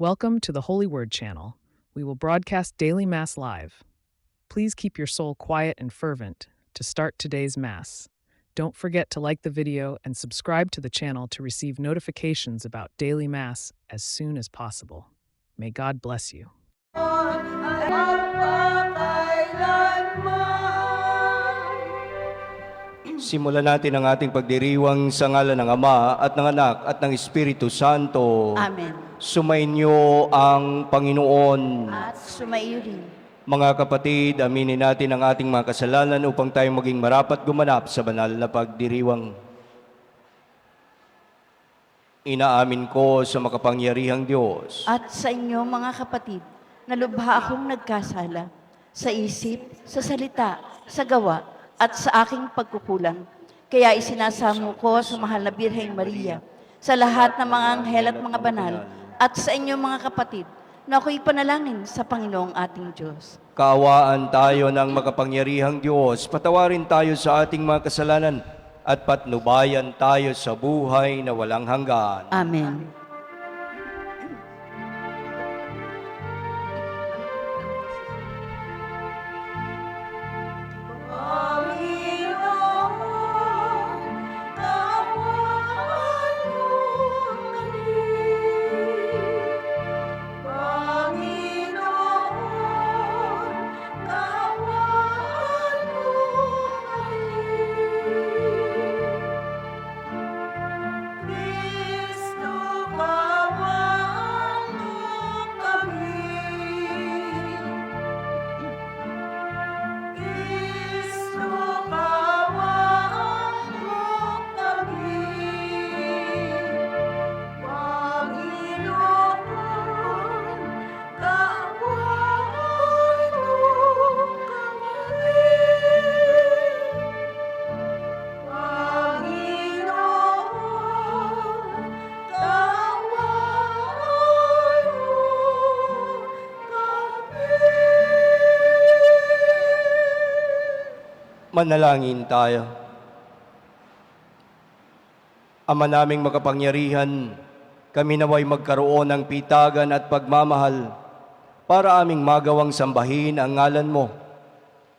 Welcome to the Holy Word channel. We will broadcast daily Mass live. Please keep your soul quiet and fervent to start today's Mass. Don't forget to like the video and subscribe to the channel to receive notifications about daily Mass as soon as possible. May God bless you. Simulan natin ang ating pagdiriwang sa ngalan ng Ama at ng Anak at ng Espiritu Santo. Amen. Sumainyo ang Panginoon. At sumaiyo rin. Mga kapatid, aminin natin ang ating mga kasalanan upang tayo maging marapat gumanap sa banal na pagdiriwang. Inaamin ko sa makapangyarihang Diyos At sa inyo mga kapatid, na lubha akong nagkasala sa isip, sa salita, sa gawa, at sa aking pagkukulang. Kaya isinasamo ko sa mahal na Birheng Maria, sa lahat ng mga anghel at mga banal, at sa inyo mga kapatid, na ako'y panalangin sa Panginoong ating Diyos. Kaawaan tayo ng makapangyarihang Diyos, patawarin tayo sa ating mga kasalanan, at patnubayan tayo sa buhay na walang hanggan. Amen. Manalangin tayo. Ama naming makapangyarihan, kami naway magkaroon ng pitagan at pagmamahal para aming magawang sambahin ang ngalan mo,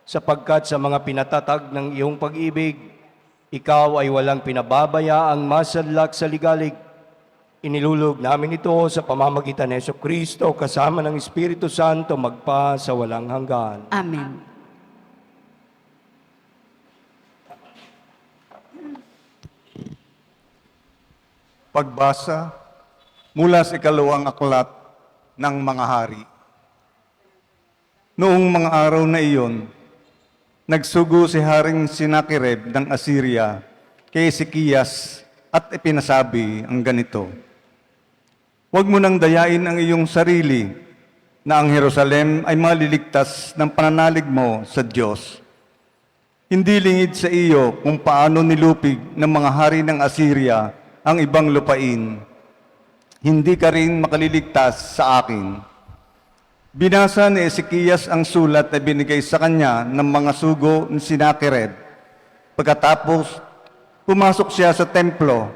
sapagkat sa mga pinatatag ng iyong pag-ibig, ikaw ay walang pinababayaang masadlak sa ligalig. Inilulog namin ito sa pamamagitan ni Jesucristo kasama ng Espiritu Santo magpa sa walang hanggan. Amen. Pagbasa mula sa ikalawang aklat ng mga hari. Noong mga araw na iyon, nagsugo si Haring Sinakerib ng Assyria kay Ezekias at ipinasabi ang ganito: "Huwag mo nang dayain ang iyong sarili na ang Jerusalem ay maliligtas ng pananalig mo sa Diyos. Hindi lingid sa iyo kung paano nilupig ng mga hari ng Assyria ang ibang lupain. Hindi ka rin makaliligtas sa akin." Binasa ni Ezekias ang sulat na binigay sa kanya ng mga sugo ni Sinakerib. Pagkatapos, pumasok siya sa templo,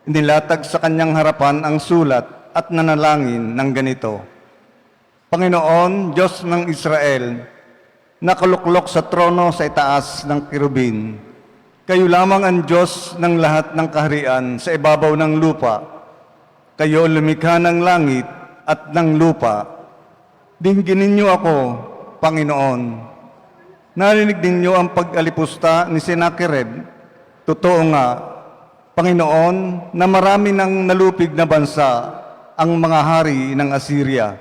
inilatag sa kanyang harapan ang sulat at nanalangin ng ganito: "Panginoon, Diyos ng Israel, nakaluklok sa trono sa itaas ng kirubin. Kayo lamang ang Diyos ng lahat ng kaharian sa ibabaw ng lupa. Kayo lumikha ng langit at ng lupa. Dinggin ninyo ako, Panginoon. Narinig ninyo ang pag-alipusta ni Sinakerib. Totoo nga, Panginoon, na marami ng nalupig na bansa ang mga hari ng Assyria.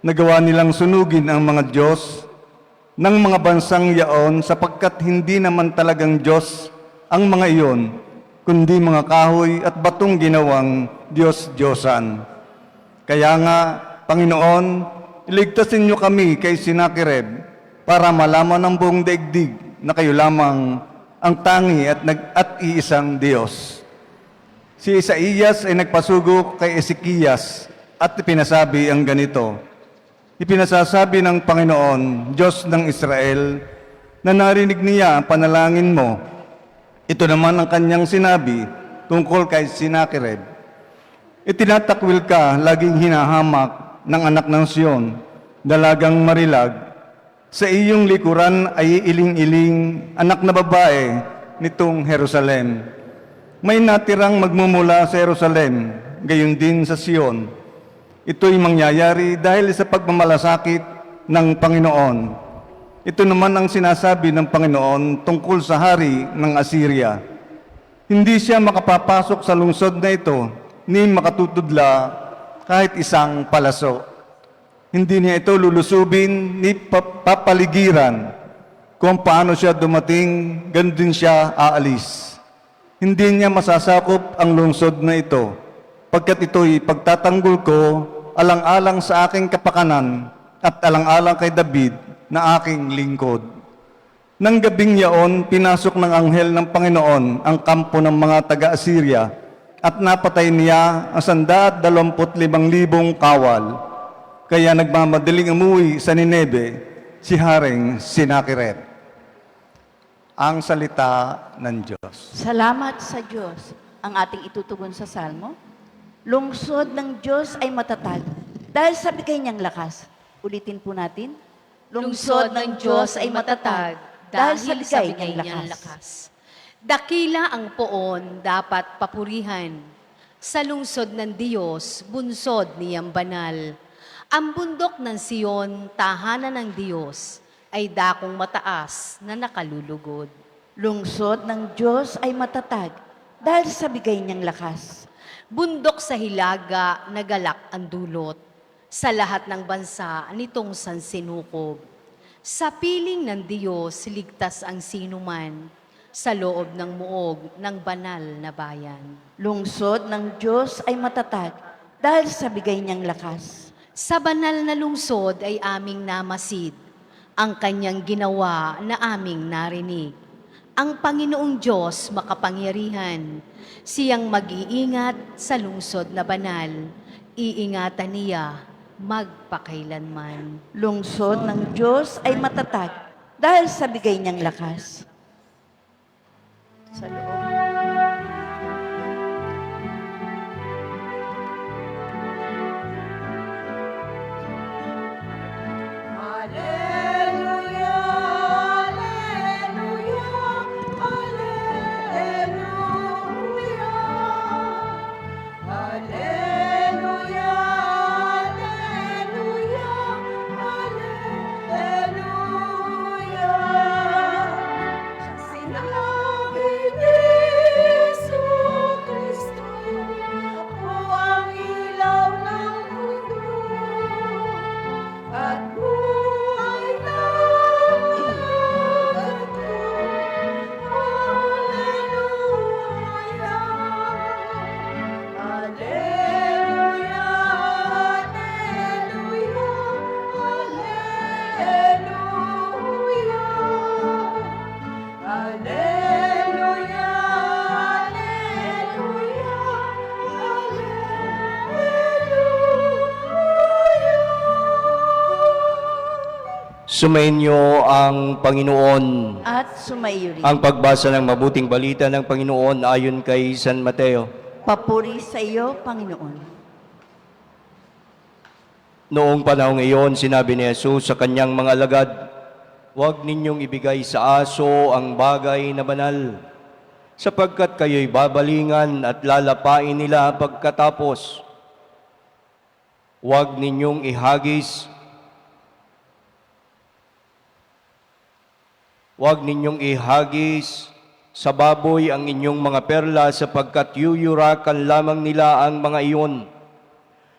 Nagawa nilang sunugin ang mga Diyos ng mga bansang yaon, sapagkat hindi naman talagang Diyos ang mga iyon, kundi mga kahoy at batong ginawang Diyos-Diyosan. Kaya nga, Panginoon, iligtasin niyo kami kay Sinakerib para malaman ng buong daigdig na kayo lamang ang tangi at iisang Diyos." Si Isaías ay nagpasugo kay Ezekias at pinasabi ang ganito: "Ipinasasabi ng Panginoon, Diyos ng Israel, na narinig niya ang panalangin mo. Ito naman ang kanyang sinabi tungkol kay Sinakerib: Itinatakwil ka, laging hinahamak ng anak ng Siyon, dalagang marilag. Sa iyong likuran ay iling-iling, anak na babae nitong Jerusalem. May natirang magmumula sa Jerusalem, gayon din sa Siyon. Ito'y mangyayari dahil sa pagmamalasakit ng Panginoon. Ito naman ang sinasabi ng Panginoon tungkol sa hari ng Assyria. Hindi siya makapapasok sa lungsod na ito, ni makatutudla kahit isang palaso. Hindi niya ito lulusubin ni papaligiran. Kung paano siya dumating, ganun din siya aalis. Hindi niya masasakop ang lungsod na ito, pagkat ito'y pagtatanggol ko alang-alang sa aking kapakanan at alang-alang kay David na aking lingkod. Nang gabing yaon, pinasok ng anghel ng Panginoon ang kampo ng mga taga-Assyria at napatay niya ang 125,000 kawal. Kaya nagmamadaling umuwi sa Nineve si Haring Sinakerib. Ang salita ng Diyos. Salamat sa Diyos. Ang ating itutugon sa Salmo. Lungsod ng Diyos ay matatag dahil sa bigay niyang lakas. Ulitin po natin. Lungsod ng Diyos ay matatag dahil sa bigay niyang lakas. Dakila ang poon dapat papurihan. Sa lungsod ng Diyos, bunsod niyang banal. Ang bundok ng Siyon, tahanan ng Diyos, ay dakong mataas na nakalulugod. Lungsod ng Diyos ay matatag dahil sa bigay niyang lakas. Bundok sa hilaga, nagalak ang dulot. Sa lahat ng bansa, nitong sansinukob. Sa piling ng Diyos, ligtas ang sinuman. Sa loob ng muog ng banal na bayan. Lungsod ng Diyos ay matatag dahil sa bigay niyang lakas. Sa banal na lungsod ay aming namasid, ang kanyang ginawa na aming narinig. Ang Panginoong Diyos makapangyarihan, siyang mag-iingat sa lungsod na banal, iingatan niya magpakailanman. Lungsod ng Diyos ay matatag dahil sa bigay niyang lakas. Sa loob. Sumainyo ang Panginoon. At sumaiyo rin. Ang pagbasa ng mabuting balita ng Panginoon ayon kay San Mateo. Papuri sa iyo, Panginoon. Noong panahong iyon, sinabi ni Jesus sa kanyang mga alagad, "Huwag ninyong ibigay sa aso ang bagay na banal, sapagkat kayo'y babalingan at lalapain nila pagkatapos. Huwag ninyong ihagis sa baboy ang inyong mga perla sapagkat yuyurakan lamang nila ang mga iyon.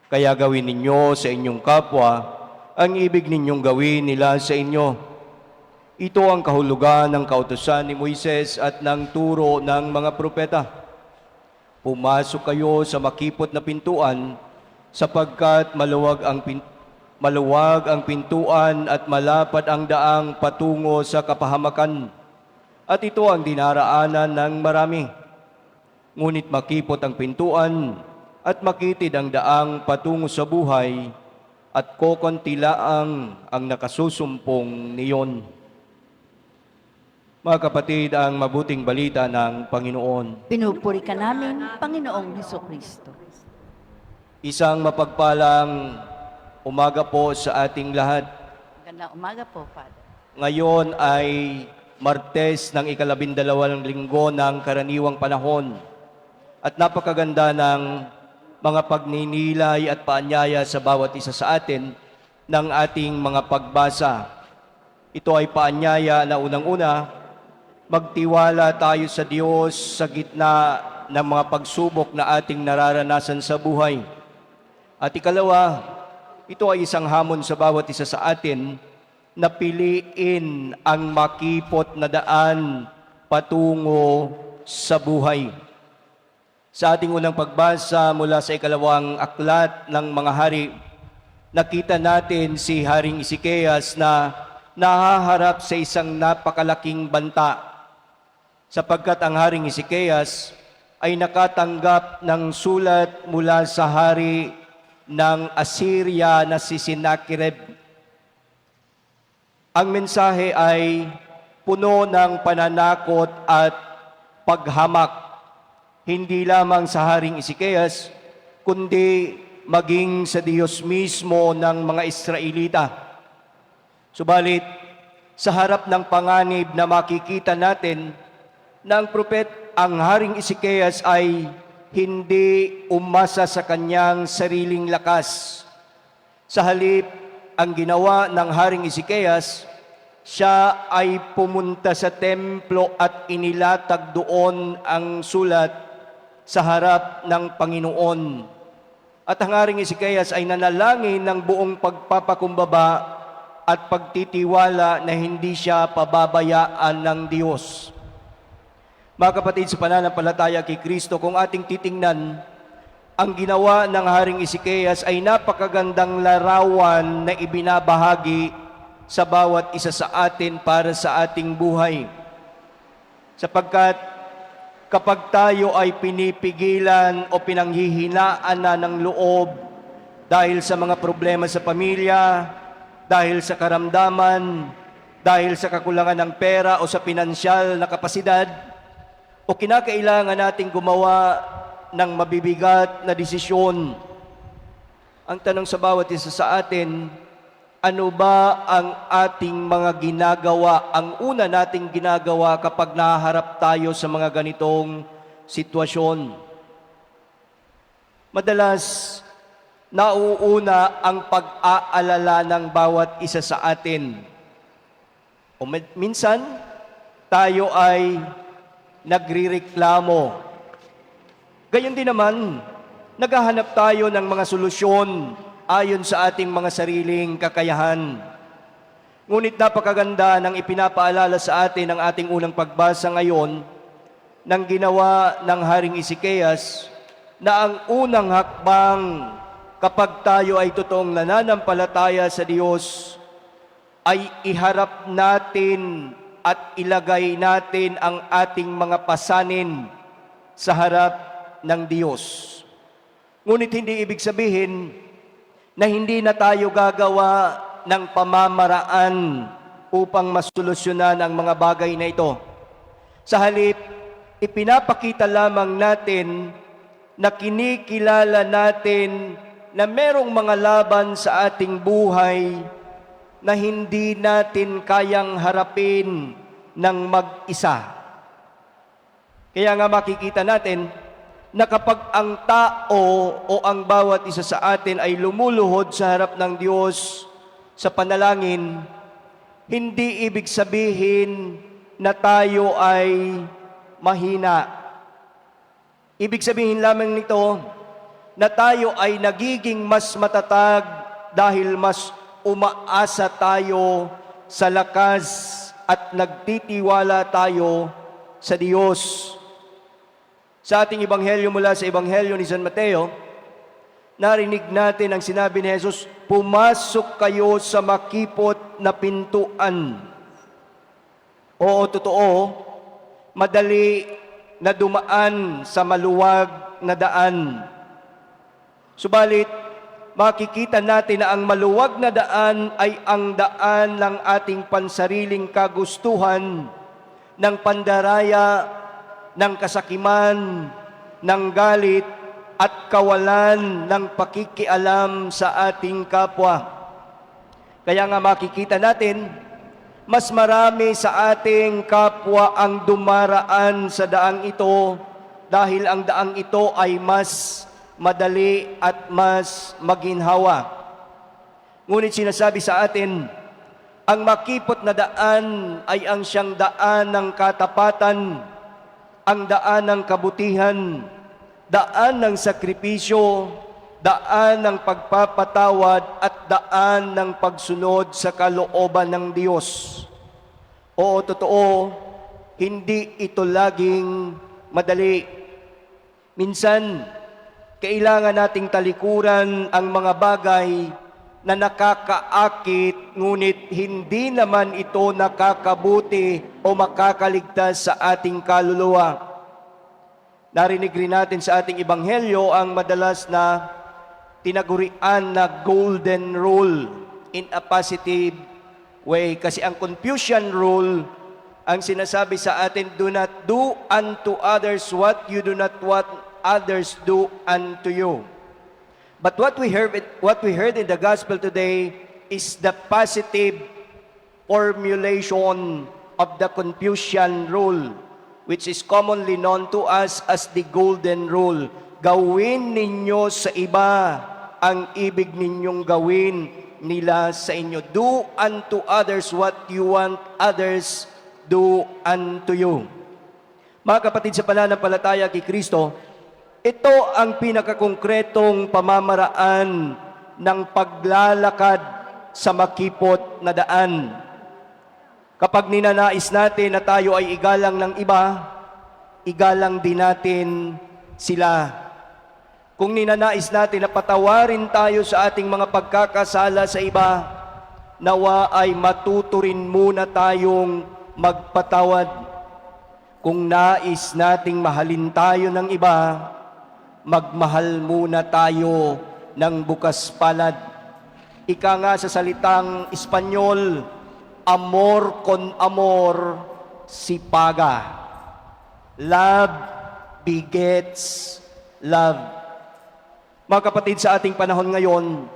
Kaya gawin ninyo sa inyong kapwa ang ibig ninyong gawin nila sa inyo. Ito ang kahulugan ng kautusan ni Moises at ng turo ng mga propeta. Pumasok kayo sa makipot na pintuan sapagkat maluwag ang pintuan at malapad ang daang patungo sa kapahamakan. At ito ang dinaraanan ng marami. Ngunit makipot ang pintuan at makitid ang daang patungo sa buhay at kokonti laang ang nakasusumpong niyon." Mga kapatid, ang mabuting balita ng Panginoon. Pinupuri ka namin, Panginoong Hesukristo. Isang mapagpalang umaga po sa ating lahat. Magandang umaga po, Father. Ngayon ay Martes ng ika-12 linggo ng karaniwang panahon at napakaganda ng mga pagninilay at paanyaya sa bawat isa sa atin ng ating mga pagbasa. Ito ay paanyaya na unang-una, magtiwala tayo sa Diyos sa gitna ng mga pagsubok na ating nararanasan sa buhay. At ikalawa, ito ay isang hamon sa bawat isa sa atin na piliin ang makipot na daan patungo sa buhay. Sa ating unang pagbasa mula sa ikalawang aklat ng mga hari, nakita natin si Haring Ezekias na nahaharap sa isang napakalaking banta, sapagkat ang Haring Ezekias ay nakatanggap ng sulat mula sa hari ng Assyria na si Sennacherib. Ang mensahe ay puno ng pananakot at paghamak, hindi lamang sa Haring Ezekias, kundi maging sa Diyos mismo ng mga Israelita. Subalit, sa harap ng panganib na makikita natin na ang Haring Ezekias ay hindi umasa sa kanyang sariling lakas. Sa halip, ang ginawa ng Haring Ezekias, siya ay pumunta sa templo at inilatag doon ang sulat sa harap ng Panginoon. At ang Haring Ezekias ay nanalangin ng buong pagpapakumbaba at pagtitiwala na hindi siya pababayaan ng Diyos. Mga kapatid, sa pananampalataya kay Kristo, kung ating titingnan, ang ginawa ng Haring Ezekias ay napakagandang larawan na ibinabahagi sa bawat isa sa atin para sa ating buhay. Sapagkat kapag tayo ay pinipigilan o pinanghihinaan na ng loob dahil sa mga problema sa pamilya, dahil sa karamdaman, dahil sa kakulangan ng pera o sa pinansyal na kapasidad, o kinakailangan nating gumawa ng mabibigat na desisyon, ang tanong sa bawat isa sa atin, ano ba ang ating mga ginagawa, ang una nating ginagawa kapag naharap tayo sa mga ganitong sitwasyon? Madalas, nauuna ang pag-aalala ng bawat isa sa atin. O minsan, tayo ay nagrireklamo. Gayon din naman, naghahanap tayo ng mga solusyon ayon sa ating mga sariling kakayahan. Ngunit napakaganda ng ipinapaalala sa atin ng ating unang pagbasa ngayon ng ginawa ng Haring Ezekias na ang unang hakbang kapag tayo ay totoong nananampalataya sa Diyos ay iharap natin at ilagay natin ang ating mga pasanin sa harap ng Diyos. Ngunit hindi ibig sabihin na hindi na tayo gagawa ng pamamaraan upang masolusyonan ang mga bagay na ito. Sa halip, ipinapakita lamang natin na kinikilala natin na merong mga laban sa ating buhay na hindi natin kayang harapin ng mag-isa. Kaya nga makikita natin na kapag ang tao o ang bawat isa sa atin ay lumuluhod sa harap ng Diyos sa panalangin, hindi ibig sabihin na tayo ay mahina. Ibig sabihin lamang nito na tayo ay nagiging mas matatag dahil mas umaasa tayo sa lakas at nagtitiwala tayo sa Diyos. Sa ating ebanghelyo mula sa ebanghelyo ni San Mateo, narinig natin ang sinabi ni Jesus, pumasok kayo sa makipot na pintuan. Oo, totoo, madali na dumaan sa maluwag na daan. Subalit, makikita natin na ang maluwag na daan ay ang daan ng ating pansariling kagustuhan, ng pandaraya, ng kasakiman, ng galit, at kawalan ng pakikialam sa ating kapwa. Kaya nga makikita natin, mas marami sa ating kapwa ang dumaraan sa daang ito dahil ang daang ito ay mas madali at mas maginhawa. Ngunit sinasabi sa atin, ang makipot na daan ay ang siyang daan ng katapatan, ang daan ng kabutihan, daan ng sakripisyo, daan ng pagpapatawad at daan ng pagsunod sa kalooban ng Diyos. Oo, totoo, hindi ito laging madali. Minsan, kailangan nating talikuran ang mga bagay na nakakaakit, ngunit hindi naman ito nakakabuti o makakaligtas sa ating kaluluwa. Narinig rin natin sa ating ebanghelyo ang madalas na tinagurian na golden rule in a positive way. Kasi ang Confucian rule, ang sinasabi sa atin, do not do unto others what you do not want others do unto you. But what we heard in the gospel today is the positive formulation of the Confucian rule, which is commonly known to us as the golden rule. Gawin ninyo sa iba ang ibig ninyong gawin nila sa inyo. Do unto others what you want others do unto you. Mga kapatid sa pananampalataya kay Kristo, ito ang pinakakongkretong pamamaraan ng paglalakad sa makipot na daan. Kapag ninanais natin na tayo ay igalang ng iba, igalang din natin sila. Kung ninanais natin na patawarin tayo sa ating mga pagkakasala sa iba, nawa ay matuto rin muna tayong magpatawad. Kung nais nating mahalin tayo ng iba, magmahal muna tayo ng bukas palad. Ika nga sa salitang Espanyol, amor con amor si paga. Love begets love. Mga kapatid, sa ating panahon ngayon,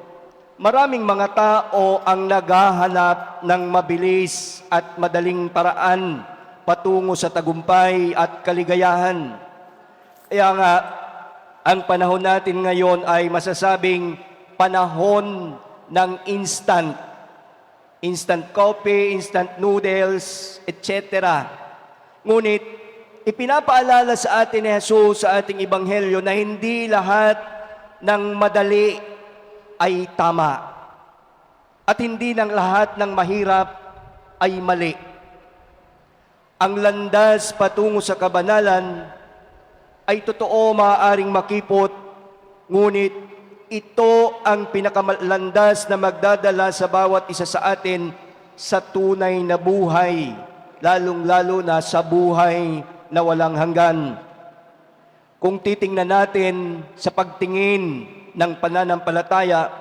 maraming mga tao ang naghahanap ng mabilis at madaling paraan patungo sa tagumpay at kaligayahan. Kaya nga, ang panahon natin ngayon ay masasabing panahon ng instant. Instant coffee, instant noodles, etc. Ngunit, ipinapaalala sa atin ni Jesus sa ating ebanghelyo na hindi lahat ng madali ay tama. At hindi ng lahat ng mahirap ay mali. Ang landas patungo sa kabanalan ay totoo maaaring makipot, ngunit ito ang pinakalandas na magdadala sa bawat isa sa atin sa tunay na buhay, lalong-lalo na sa buhay na walang hanggan. Kung titingnan natin sa pagtingin ng pananampalataya,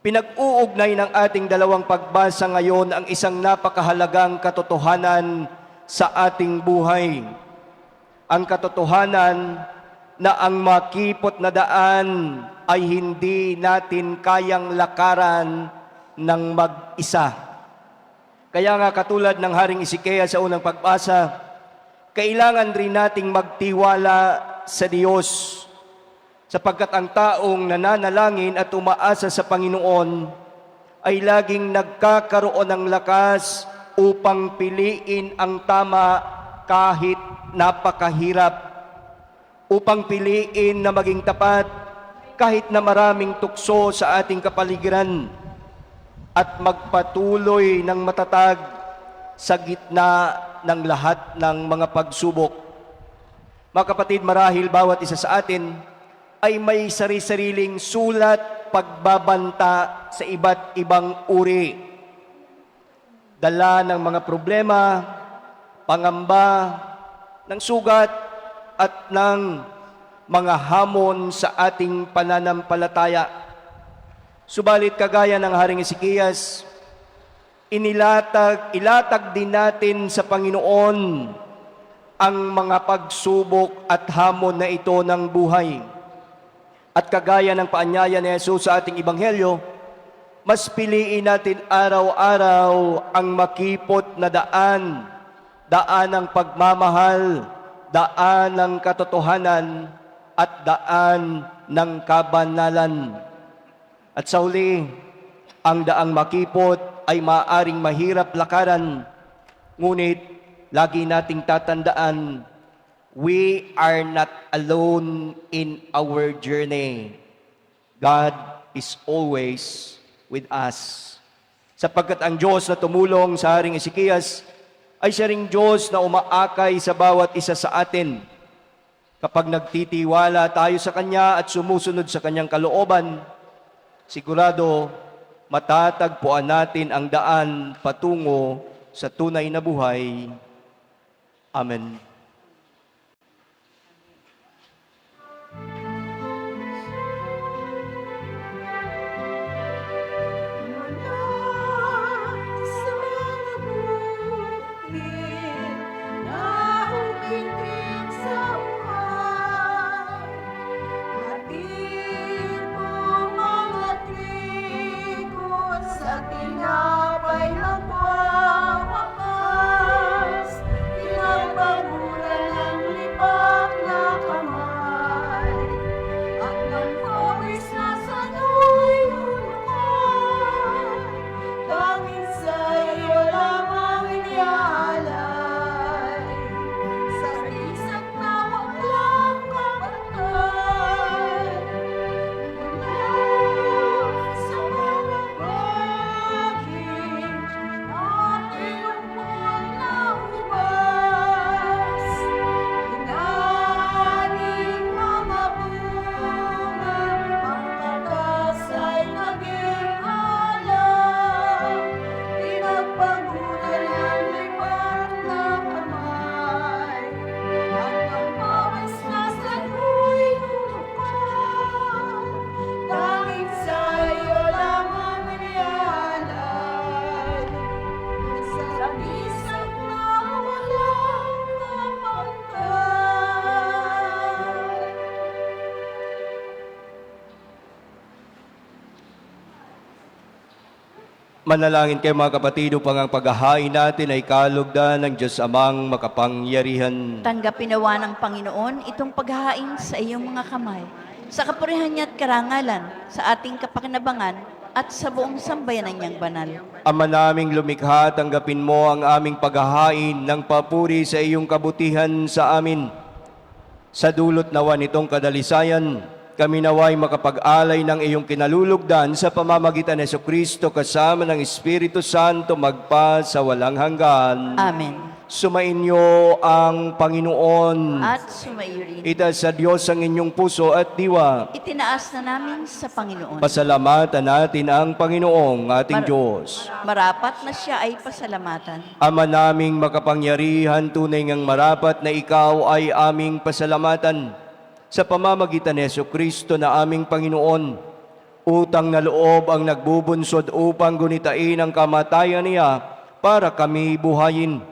pinag-uugnay ng ating dalawang pagbasa ngayon ang isang napakahalagang katotohanan sa ating buhay. Ang katotohanan na ang makipot na daan ay hindi natin kayang lakaran ng mag-isa. Kaya nga katulad ng Haring Hezekiah sa unang pagbasa, kailangan rin nating magtiwala sa Diyos, sapagkat ang taong nananalangin at umaasa sa Panginoon ay laging nagkakaroon ng lakas upang piliin ang tama kahit napakahirap, upang piliin na maging tapat kahit na maraming tukso sa ating kapaligiran, at magpatuloy ng matatag sa gitna ng lahat ng mga pagsubok. Mga kapatid, marahil bawat isa sa atin ay may sari-sariling sulat pagbabanta sa iba't ibang uri. Dala ng mga problema, pangamba, ng sugat at ng mga hamon sa ating pananampalataya. Subalit kagaya ng Haring Hezekiah, ilatag din natin sa Panginoon ang mga pagsubok at hamon na ito ng buhay. At kagaya ng paanyaya ni Jesus sa ating Ebanghelyo, mas piliin natin araw-araw ang makipot na daan, daan ng pagmamahal, daan ng katotohanan, at daan ng kabanalan. At sa huli, ang daang makipot ay maaaring mahirap lakaran, ngunit lagi nating tatandaan, we are not alone in our journey. God is always with us. Sapagkat ang Diyos na tumulong sa Haring Ezekias ay siya ring Diyos na umaakay sa bawat isa sa atin. Kapag nagtitiwala tayo sa Kanya at sumusunod sa Kanyang kalooban, sigurado matatagpuan natin ang daan patungo sa tunay na buhay. Amen. Tinapay nagwawakas, pinagbaguran ng lipak na kamay, at ng pawis na sano'y lulukan, langit sa'yo lamang inialay, sa isang na walang kapantay, mula sa mga bagay at iyong mga ubas, inaning mga bungang pangkatas ay naging alam, pinagpaguran ng lipat na kamay, at ang pawis na sano'y lulukan, langit sa'yo lamang inialay, sa bisag na walang kapantay. Manalangin kayo mga kapatid upang ang paghahain natin ay kalugdan ng Diyos Amang makapangyarihan. Tanggapin nawa ng Panginoon itong paghahain sa iyong mga kamay, sa kapurihan niya at karangalan, sa ating kapakinabangan, at sa buong sambayanan niyang banal. Ama naming lumikha, tanggapin mo ang aming paghahain ng papuri sa iyong kabutihan sa amin. Sa dulot nawa nitong kadalisayan, kami naway makapag-alay ng iyong kinalulugdan sa pamamagitan ni Jesucristo kasama ng Espiritu Santo magpa sa walang hanggan. Amen. Sumainyo ang Panginoon. At sumaiyo rin. Itaas sa Diyos ang inyong puso at diwa. Itinaas na namin sa Panginoon. Pasalamatan natin ang Panginoong ating Diyos. Marapat na siya ay pasalamatan. Ama naming makapangyarihan, tunay ngang marapat na ikaw ay aming pasalamatan sa pamamagitan ni Jesucristo na aming Panginoon. Utang na loob ang nagbubunsod upang gunitain ang kamatayan niya para kami buhayin.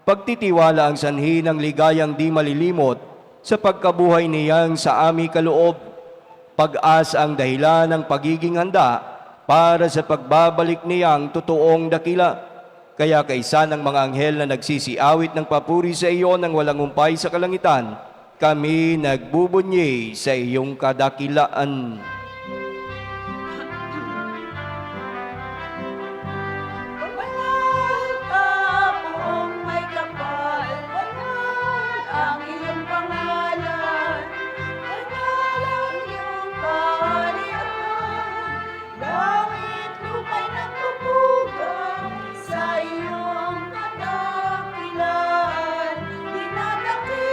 Pagtitiwala ang sanhi ng ligayang di malilimot sa pagkabuhay niyang sa aming kaloob. Pag-asa ang dahilan ng pagiging handa para sa pagbabalik niyang totoong dakila. Kaya kaisa ng mga anghel na nagsisiawit ng papuri sa iyo ng walang umpay sa kalangitan, kami nagbubunyi sa iyong kadakilaan. Banal ka pong may kapal, banal ang iyong pangalan, banal ang iyong kaharian, langit lupa'y nagpupugan sa iyong kadakilan, dinadakilan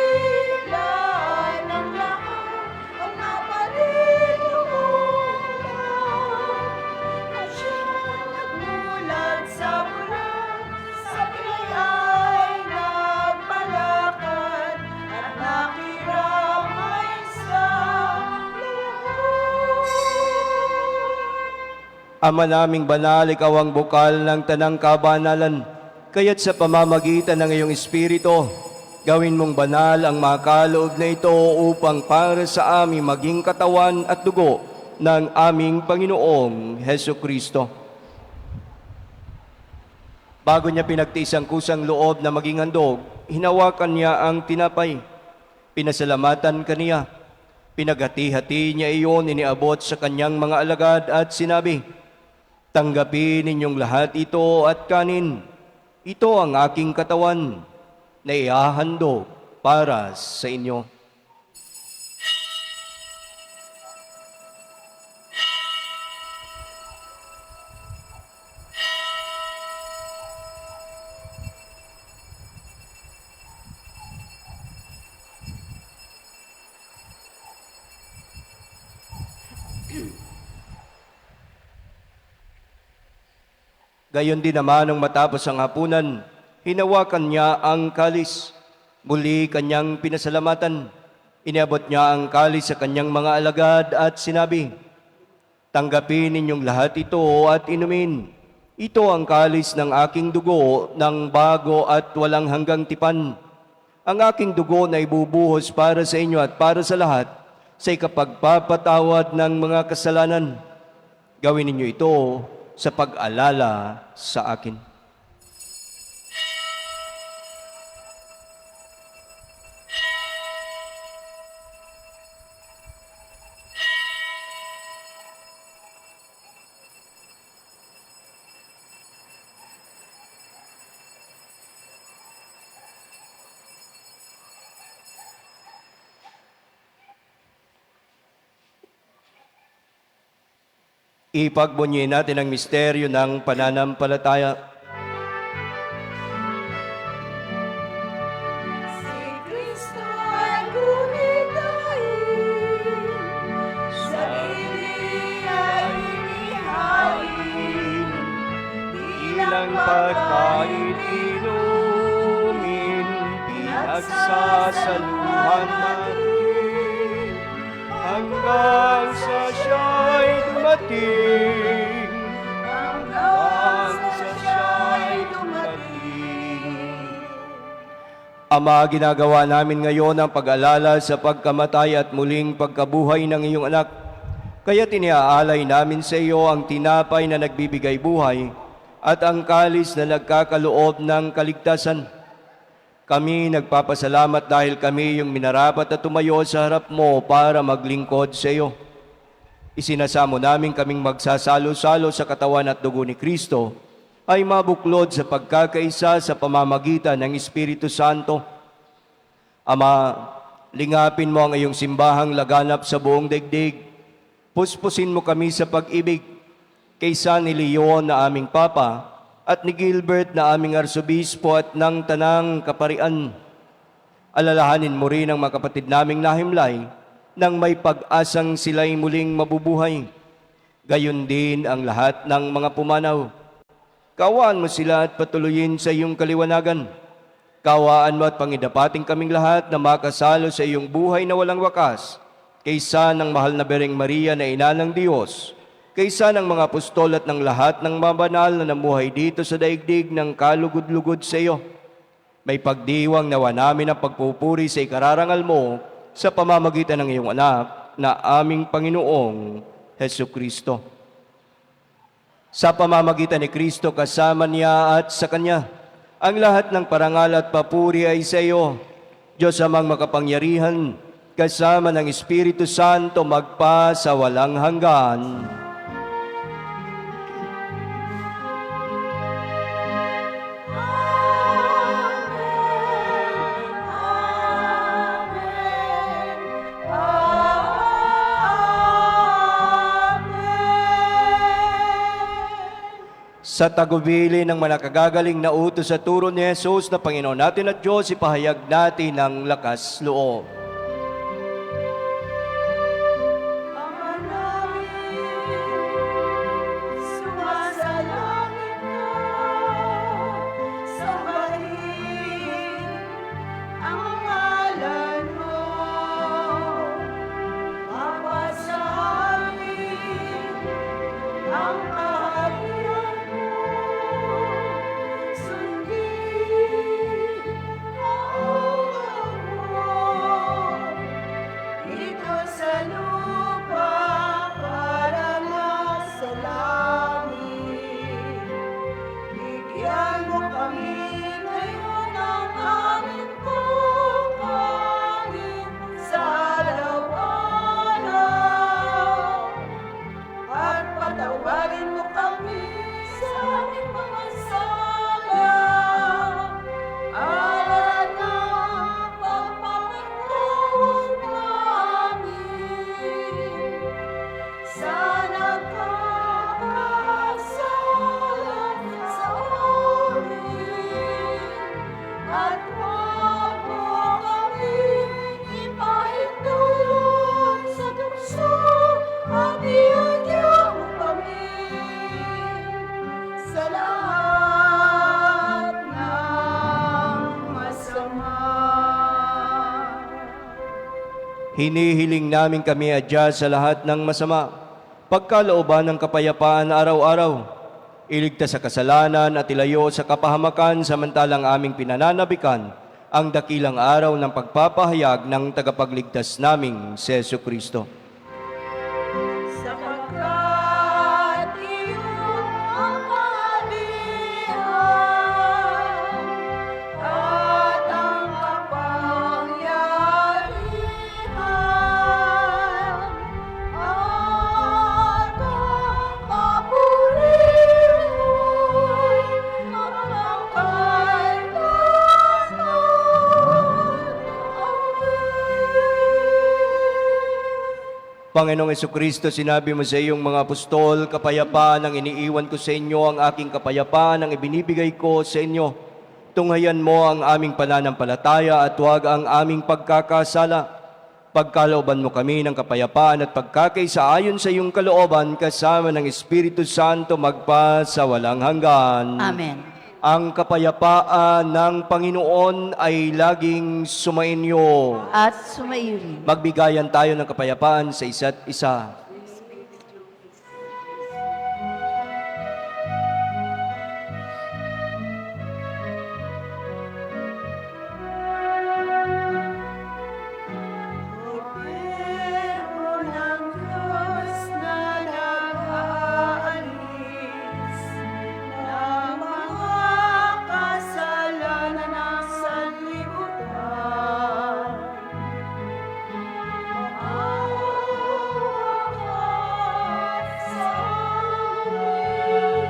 ng lahat ang napalilumulan, na siyang nagmulat sa bulan, sa pilay ay nagpalakad, at nakiramay sa luhod. Ama naming banal, ikaw ang bukal ng tanang kabanalan. Kaya't sa pamamagitan ng iyong Espiritu, Gawin mong banal ang mga kaloob na ito upang para sa amin maging katawan at dugo ng aming Panginoong Heso Kristo. Bago niya pinagtiis ang kusang loob na maging handog, hinawakan niya ang tinapay. Pinasalamatan kaniya. Pinaghati-hati niya iyon, iniabot sa kanyang mga alagad at sinabi, "Tanggapin ninyong lahat ito at kanin. Ito ang aking katawan na ihahandog para sa inyo." Gayon din naman nung matapos ang hapunan, hinawakan niya ang kalis. Muli kanyang pinasalamatan. Iniabot niya ang kalis sa kanyang mga alagad at sinabi, "Tanggapin ninyong lahat ito at inumin. Ito ang kalis ng aking dugo ng bago at walang hanggang tipan. Ang aking dugo na ibubuhos para sa inyo at para sa lahat sa ikapagpapatawad ng mga kasalanan. Gawin ninyo ito sa pag-alala sa akin." Ipagbunyi natin ang misteryo ng pananampalataya. Si Kristo ay gunitain, sarili ay inihain, Bilang pagkain inumin, pinagsasaluhan natin, hanggang sa siya'y dumating, hanggang sa siya'y dumating. Ama, ginagawa namin ngayon ang pag-alala sa pagkamatay at muling pagkabuhay ng iyong anak. Kaya tiniaalay namin sa iyo ang tinapay na nagbibigay buhay at ang kalis na nagkakaloob ng kaligtasan. Kami nagpapasalamat dahil kami yung minarapat at tumayo sa harap mo para maglingkod sa iyo. Isinasamo namin kaming magsasalo-salo sa katawan at dugo ni Kristo ay mabuklod sa pagkakaisa sa pamamagitan ng Espiritu Santo. Ama, lingapin mo ang iyong simbahang laganap sa buong daigdig. Puspusin mo kami sa pag-ibig kaysa ni Leon na aming Papa at ni Gilbert na aming Arsobispo at ng Tanang Kaparian. Alalahanin mo rin ang mga kapatid naming nahimlay nang may pag-asang sila'y muling mabubuhay. Gayon din ang lahat ng mga pumanaw. Kawaan mo sila at patuloyin sa iyong kaliwanagan. Kawaan mo at pangidapating kaming lahat na makasalo sa iyong buhay na walang wakas, kaysa ng mahal na Bereng Maria na ina ng Diyos, kaysa ng mga apostol at ng lahat ng mabanal na namuhay dito sa daigdig ng kalugod-lugod sa iyo. May pagdiwang nawa namin ang pagpupuri sa ikararangal mo sa pamamagitan ng iyong anak na aming Panginoong Heso Kristo. Sa pamamagitan ni Kristo, kasama niya at sa Kanya, ang lahat ng parangal at papuri ay sa iyo, Diyos amang makapangyarihan, kasama ng Espiritu Santo magpa sa walang hanggan. Sa tagubili ng manakagagaling na utos sa turo ni Jesus na Panginoon natin at Diyos, ipahayag natin ng lakas loob. Ama namin, sumasalangit ka, sambahin ang ngalan mo, mapasa amin ang kaharian mo, sundin ang at huwag mo kami ipahintulot sa tukso at iadya mo kami sa lahat ng masama. Hinihiling namin kami adya sa lahat ng masama, pagkalooban ng kapayapaan araw-araw. Iligtas sa kasalanan at ilayo sa kapahamakan samantalang aming pinananabikan ang dakilang araw ng pagpapahayag ng tagapagligtas naming si Jesucristo. Sapagkat iyon ang kaharian at ang kapangyarihan at ang kapurihan hanggang kailanman. Amen. Panginoong Jesucristo, sinabi mo sa iyong mga apostol, kapayapaan ang iniiwan ko sa inyo, ang aking kapayapaan ang ibinibigay ko sa inyo. Tunghayan mo ang aming pananampalataya at huwag ang aming pagkakasala. Pagkalooban mo kami ng kapayapaan at pagkakaisa ayon sa iyong kalooban kasama ng Espiritu Santo magpa sa walang hanggan. Amen. Ang kapayapaan ng Panginoon ay laging sumainyo. At sumairi. Magbigayan tayo ng kapayapaan sa isa't isa. Kordero ng Diyos na nag-aalis ng mga kasalanan ng sanlibutan. Maawa sa amin.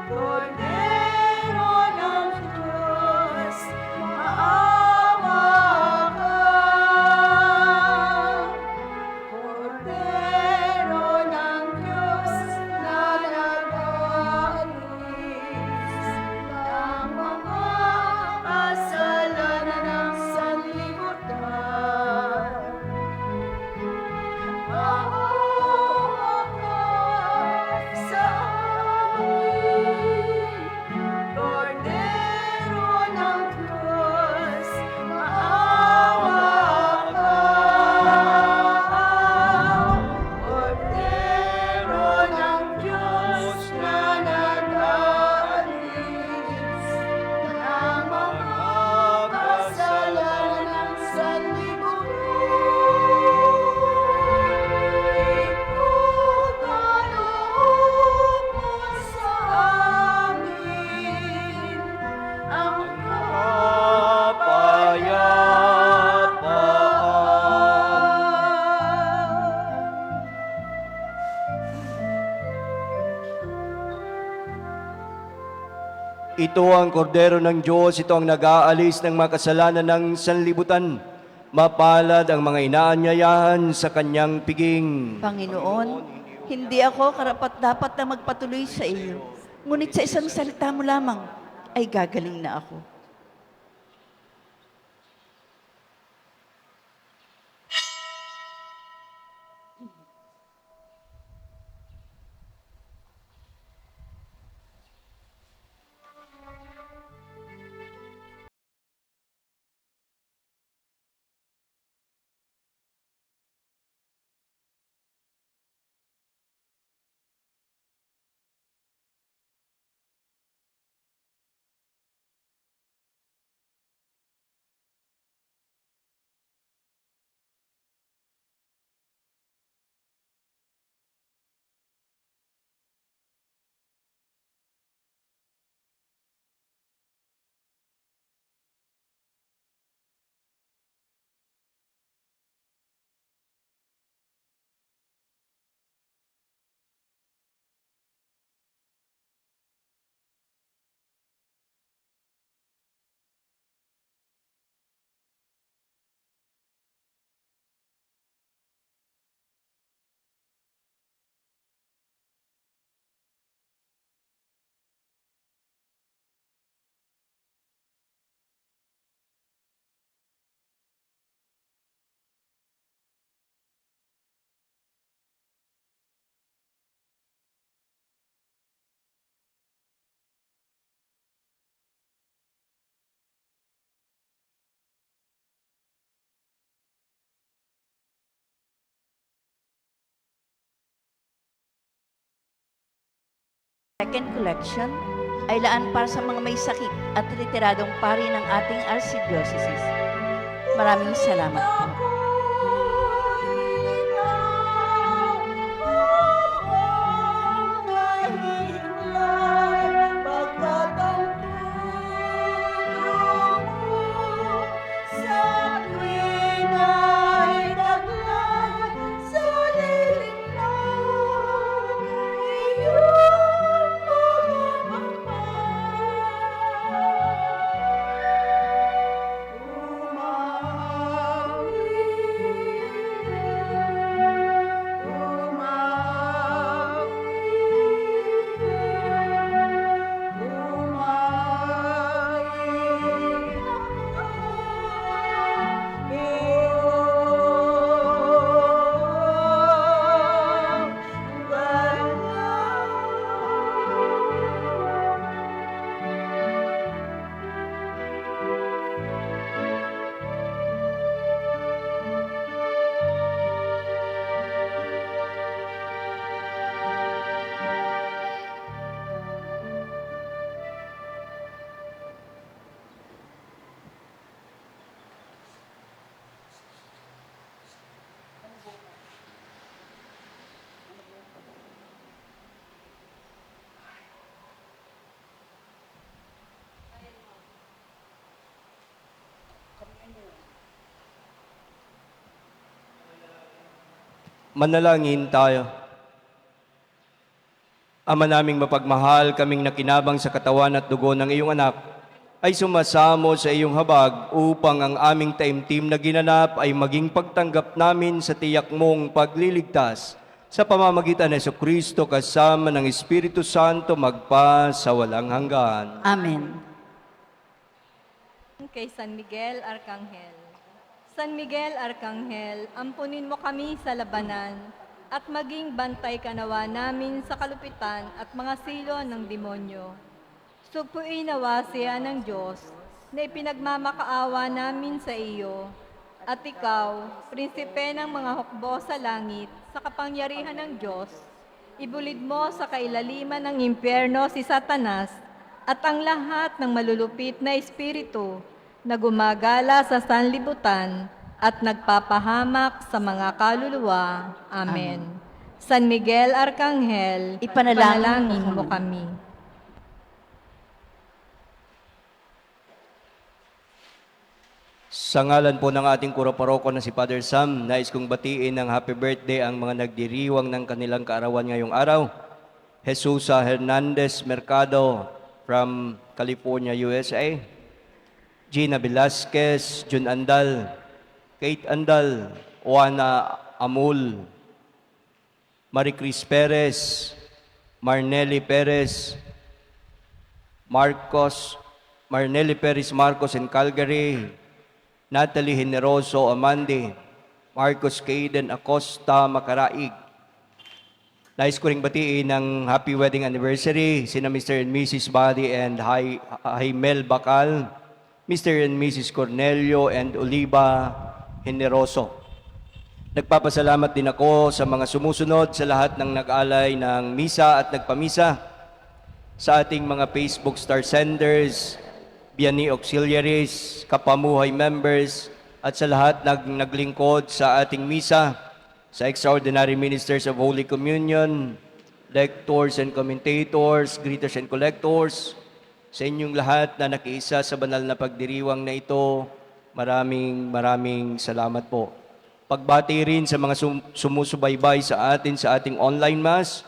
Kordero ng Diyos, maawa ka. Kordero ng Diyos na nag-aalis ng mga kasalanan ng sanlibutan. Maawa ka sa amin. Kordero ng Diyos, maawa ka. Kordero ng Diyos na nag-aalis ng mga kasalanan ng sanlibutan. Ipagkaloob mo sa amin ang kapayapaan. Ito ang kordero ng Diyos, ito ang nag-aalis ng mga kasalanan ng sanlibutan. Mapalad ang mga inaanyayahan sa kanyang piging. Panginoon, hindi ako karapat-dapat na magpatuloy sa iyo. Ngunit sa isang salita mo lamang ay gagaling na ako. Second collection ay laan para sa mga may sakit at retiradong pari ng ating archdiocese. Maraming salamat po. Manalangin tayo. Ama naming mapagmahal, kaming nakinabang sa katawan at dugo ng iyong anak, ay sumasamo sa iyong habag upang ang aming taimtim na ginanap ay maging pagtanggap namin sa tiyak mong pagliligtas sa pamamagitan ng Kristo kasama ng Espiritu Santo magpa sa walang hanggan. Amen. Kay San Miguel Arcangel. San Miguel Arcangel, ampunin mo kami sa labanan at maging bantay kanawa namin sa kalupitan at mga silo ng demonyo. Supuin nawa siya ng Diyos na ipinagmamakaawa namin sa iyo at ikaw, prinsipe ng mga hukbo sa langit, sa kapangyarihan ng Diyos, ibulid mo sa kailaliman ng impyerno si Satanas at ang lahat ng malulupit na espiritu na gumagala sa sanlibutan at nagpapahamak sa mga kaluluwa. Amen. San Miguel Arcangel, Ipanalangin mo kami. Sa ngalan po ng ating kuro-paroko na si Father Sam, nais kong batiin ng happy birthday ang mga nagdiriwang ng kanilang kaarawan ngayong araw. Jesusa Hernandez Mercado from California, USA. Gina Velasquez, Jun Andal, Kate Andal, Juana Amul, Maricris Perez, Marnelli Perez, Marnelli Perez Marcos in Calgary, Natalie Generoso Amande, Marcos Caden Acosta Macaraig. Nais ko ring batiin ng happy wedding anniversary sina Mr. and Mrs. Badi and Jaimel Bacal, Mr. and Mrs. Cornelio and Oliva Generoso. Nagpapasalamat din ako sa mga sumusunod sa lahat ng nag-alay ng misa at nagpamisa, sa ating mga Facebook Star Senders, Biani Auxiliaries, Kapamuhay members, at sa lahat naglingkod sa ating misa, sa extraordinary ministers of Holy Communion, lectors and commentators, greeters and collectors, sa inyong lahat na nakiisa sa banal na pagdiriwang na ito, maraming salamat po. Pagbati rin sa mga sumusubaybay sa ating online mass,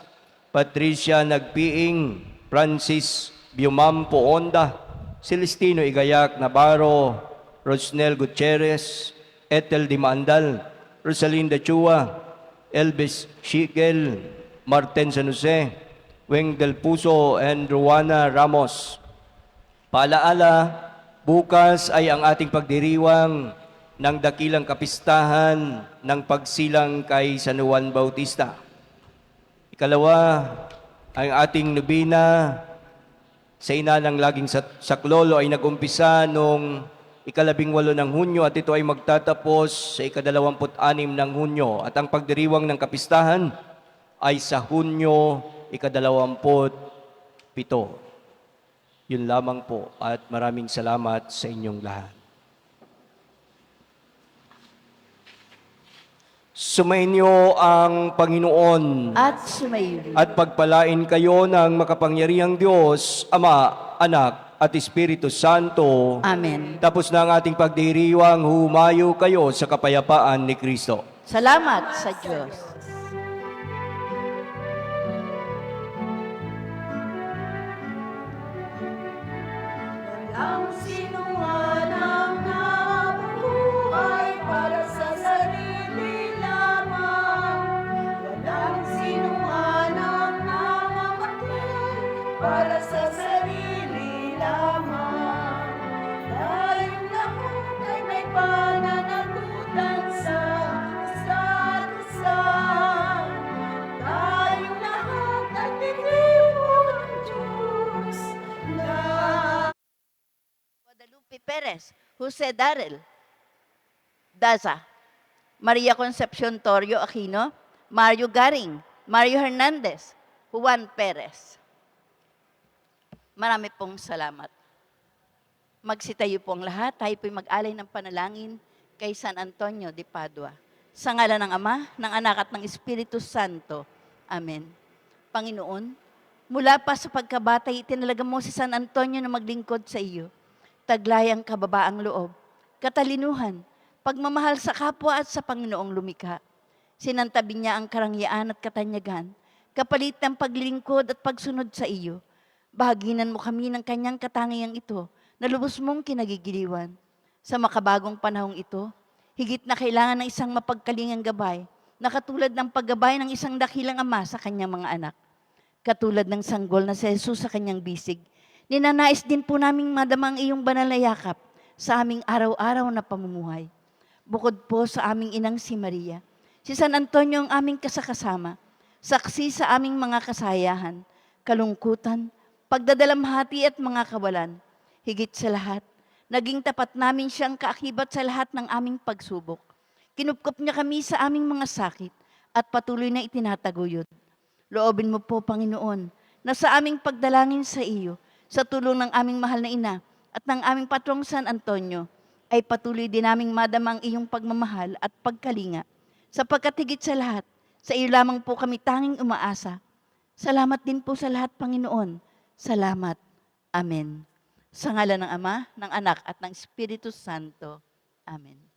Patricia Nagpiing, Francis Biumampo Onda, Celestino Igayak Navarro, Rosnel Gutierrez, Ethel Dimaandal, Rosalinda Chua, Elvis Shigel, Marten San Jose, Weng Del Puso, and Ruana Ramos. Paalaala, bukas ay ang ating pagdiriwang ng dakilang kapistahan ng pagsilang kay San Juan Bautista. Ikalawa, ang ating nobina sa Inanang Laging Saklolo ay nag-umpisa noong 18 ng Hunyo at ito ay magtatapos sa 26 ng Hunyo. At ang pagdiriwang ng kapistahan ay sa Hunyo 28. Yun lamang po at maraming salamat sa inyong lahat. Sumainyo ang Panginoon At sumayo rin. at pagpalain kayo ng makapangyarihang Diyos, Ama, Anak at Espiritu Santo. Amen. Tapos na ang ating pagdiriwang, humayo kayo sa kapayapaan ni Kristo. Salamat sa Diyos. Walang sinumanang nabubuhay para sa sarili lamang. Walang sinumanang namamatay para sa sarili lamang. Tayong lahat ay may pananagutan sa isa't isa. Tayong lahat ay tinipon ng Diyos na Guadalupe Perez, Jose Darrell Daza, Maria Concepcion Torrio Aquino, Mario Garing, Mario Hernandez, Juan Perez. Marami pong salamat. Magsitayo po ang lahat. Tayo po'y mag-alay ng panalangin kay San Antonio de Padua. Sa ngalan ng Ama, ng Anak at ng Espiritu Santo. Amen. Panginoon, mula pa sa pagkabatay, itinalaga mo si San Antonio na maglingkod sa iyo. Taglay ang kababaang loob, katalinuhan, pagmamahal sa kapwa at sa Panginoong lumikha. Sinantabi niya ang karangyaan at katanyagan, kapalit ng paglilingkod at pagsunod sa iyo. Bahaginan mo kami ng kanyang katangiang ito na lubos mong kinagigiliwan. Sa makabagong panahong ito, higit na kailangan ng isang mapagkalingang gabay na katulad ng paggabay ng isang dakilang ama sa kanyang mga anak. Katulad ng sanggol na si Jesus sa kanyang bisig, ninanais din po naming madama ang iyong banal na yakap sa aming araw-araw na pamumuhay. Bukod po sa aming inang si Maria, si San Antonio ang aming kasakasama, saksi sa aming mga kasayahan, kalungkutan, pagdadalamhati at mga kawalan. Higit sa lahat, naging tapat namin siyang kaakibat sa lahat ng aming pagsubok. Kinupkop niya kami sa aming mga sakit at patuloy na itinataguyod. Loobin mo po, Panginoon, na sa aming pagdalangin sa iyo, sa tulong ng aming mahal na ina at ng aming patrong San Antonio, ay patuloy din naming madama ang iyong pagmamahal at pagkalinga. Sapagkat higit sa lahat, sa iyo lamang po kami tanging umaasa. Salamat din po sa lahat, Panginoon. Salamat. Amen. Sa ngalan ng Ama, ng Anak at ng Espiritu Santo. Amen.